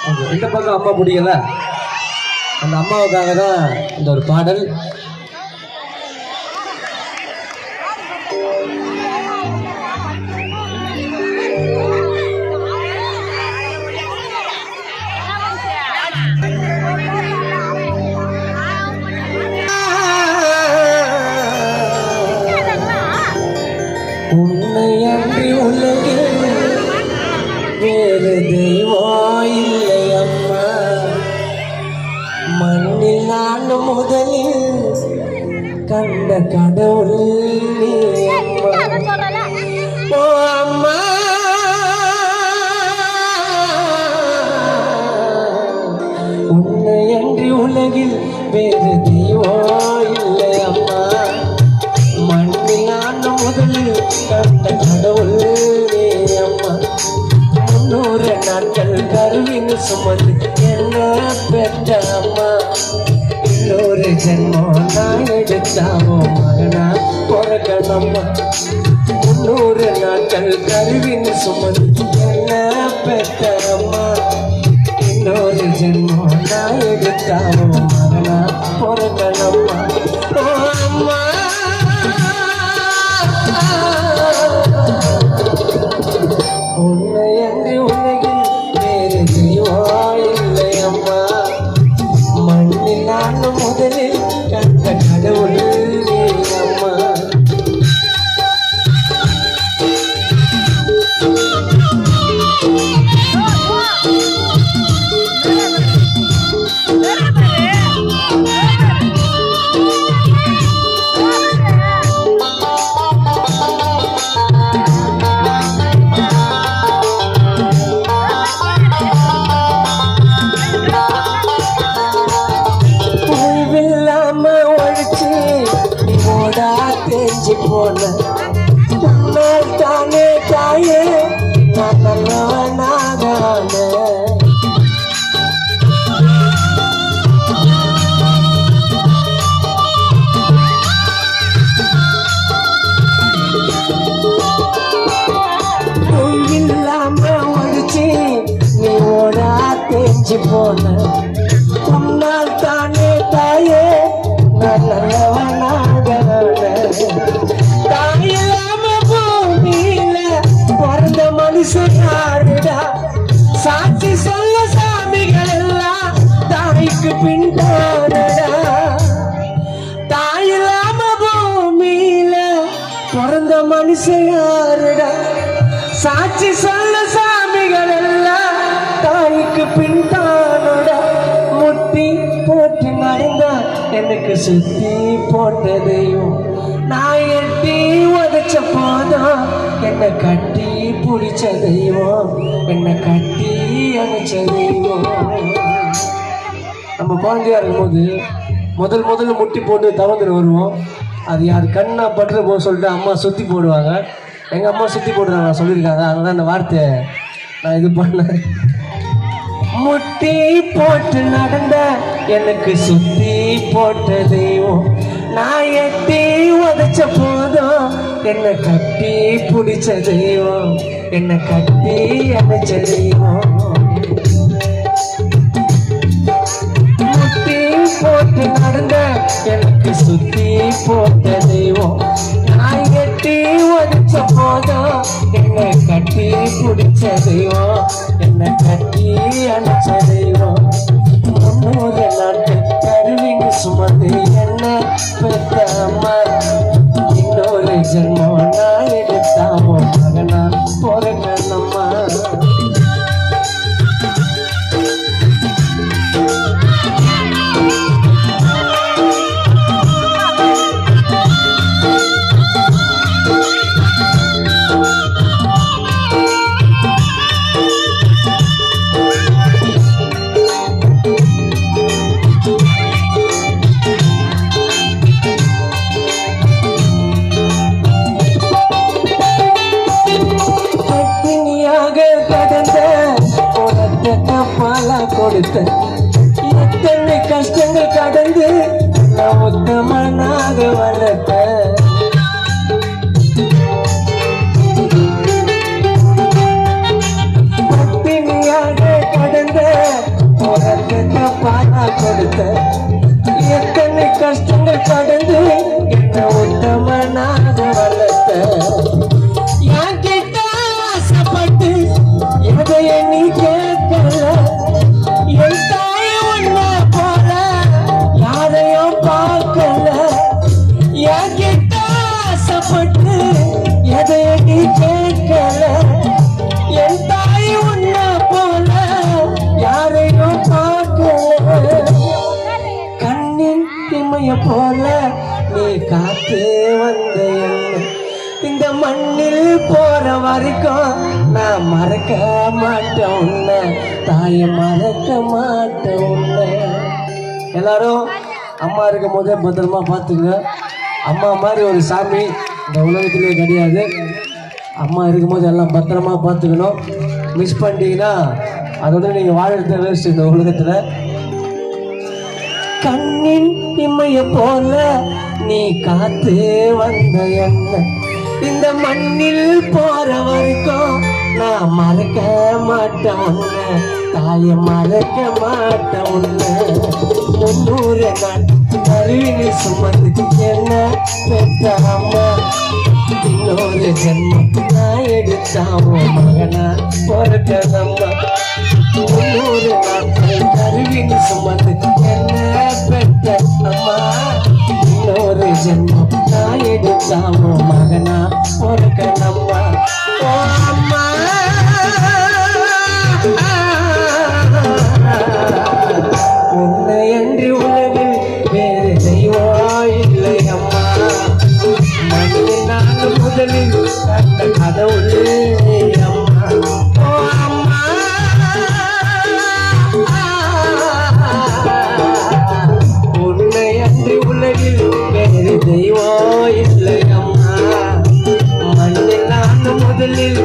இந்த பக்கம் அம்மா பிடிக்கல, அந்த அம்மாவுக்காக தான் இந்த ஒரு பாடல். உன்னை அன்றி உலகில் வேறு தெய்வம் இல்லை அம்மா, மண்ணில் நான் முதலில் கண்ட கடவுள் நீ அம்மா. ஓ அம்மா, உன்னை அன்றி உலகில் வேறு தெய்வம் இல்லை அம்மா, மண்ணில் நான் முதலில் கண்ட கடவுள் நீ அம்மா. 300 நாட்கள் கருவின் சுமந்து என்ன பெற்ற அம்மா, இன்னொரு ஜென்மம் நான் எடுத்தாவோ மகனா பிறக்கணம்மா. 300 நாட்கள் கருவின் சுமந்து என்ன பெற்ற அம்மா, இன்னொரு ஜென்மம் நான் எடுத்தாவோ மகனா பிறக்கணம்மா. ஓ அம்மா, உன்னை அன்றி உலகில் வேறு தெய்வம் இல்லை அம்மா, மண்ணில் நான் முதலில் கண்ட கடவுள் நீ அம்மா. போன உன்னால் தானே தாயே நான் நல்லவனாகான, இல்லாம ஒழிச்சு நீ ஓடா தேஞ்சு போன உன்னால் தானே தாயே நான் நல்லவனாகான. தாயில்லாம பூமியில பிறந்த மனுஷன் யாருடா, சாட்சி சொல்ல சாமிகள் எல்லாம் தாய்க்கு பின்தானடா. தாயில்லாம பூமியில பிறந்த மனுஷன் யாருடா, சாட்சி சொல்ல சாமிகள் எல்லாம் தாய்க்கு பின்தானடா. முட்டி போட்டு நடந்தா எனக்கு சுத்தி போட்டதையும், நான் எட்டி உதச்ச போதும் என்னை கட்டி பிடிச்ச தெய்வம், என்னை கட்டி அணைச்ச தெய்வம். நம்ம குழந்தையா இருக்கும்போது முதல்ல முட்டி போட்டு தவந்துட்டு வருவோம். அது யார் கண்ணா பட்டு போக சொல்லிட்டு அம்மா சுற்றி போடுவாங்க. எங்கள் அம்மா சுற்றி போடுறாங்க சொல்லியிருக்காங்க. அதனால அந்த வார்த்தையை நான் இது பண்ணேன். முட்டி போட்டு நடந்த எனக்கு சுத்தி போட்ட தெய்வம், நான் எட்டி உதச்ச போதும் என்னை கட்டி பிடிச்ச தெய்வம், என்னை கட்டி அணைச்ச தெய்வம். முட்டி போட்டு நடந்த எனக்கு சுத்தி போட்ட தெய்வம், நான் எட்டி உதச்ச போதும் என்னை கட்டி பிடிச்ச தெய்வம், என்னை கட்டி அணைச்ச தெய்வம். 300 நாட்கள் கருவிங்க சுமந்து என்ன பெற்ற அம்மா, இன்னொரு ஜென்மம் நான் எடுத்தாமோ மகனா பிறக்கணம்மா. கொடுத்த எத்தனை கஷ்டங்கள் கடந்து நான் உத்தமனாக வளர்த்த, பத்தினியாக கடந்த வளர்த்த எத்தனை கஷ்டங்கள் கடந்து என்ன உத்தமனாக வளர்த்த என் கிட்ட ஆசைப்பட்டு எதைய நீ கேட்கல என் தாய் உன்ன போல யாரையும் பார்க்கல என் கிட்ட ஆசைப்பட்டு எதைய நீ கேட்கல என் தாய் உன்ன போல யாரையும் பார்க்கல கண்ணின் இமைய போல நீ காத்து வந்த என்ன இந்த மண்ணில் போற வரைக்கும் நான் மறக்க மாட்டேன் உன்னை தாய மறக்க மாட்டேன் உன்னை. எல்லாரும் அம்மா இருக்கும் போதே பத்திரமா பார்த்துங்க. அம்மா மாதிரி ஒரு சாமி இந்த உலகத்திலே கிடையாது. அம்மா இருக்கும்போது எல்லாம் பத்திரமா பார்த்துக்கணும். மிஸ் பண்ணிட்டீங்கன்னா அதோட நீங்கள் வாழறத வேஸ்ட் இந்த உலகத்தில். கண்ணின் இமைய போல நீ காத்து வந்த என்ன இந்த மண்ணில் போற வரைக்கும் நான் மறக்க மாட்டேன் உன்னை தாய மறக்க மாட்டேன் உன்னை. 300 நாள் கருவினை சுமந்து என்ன பெற்ற அம்மா இன்னொரு ஜென்மம் நான் எடுத்தாவோ மகனா பொறுக்கதம்மா. 300 நாட்கள் கருவினை சுமந்து என்ன பெற்ற அம்மா இன்னொரு ஜென்மம் நான் எடுத்தாவோ மகனா பொறுக்கதம்மா. ஓ அம்மா உன்னை அன்றி உலகில் வேறு தெய்வம் இல்லை அம்மா. மண்ணில் நான் முதலில் கண்ட கடவுளே அம்மா. ஓ அம்மா உன்னை அன்றி உலகில் வேறு தெய்வம் இல்லை அம்மா. மண்ணில் நான் முதலில்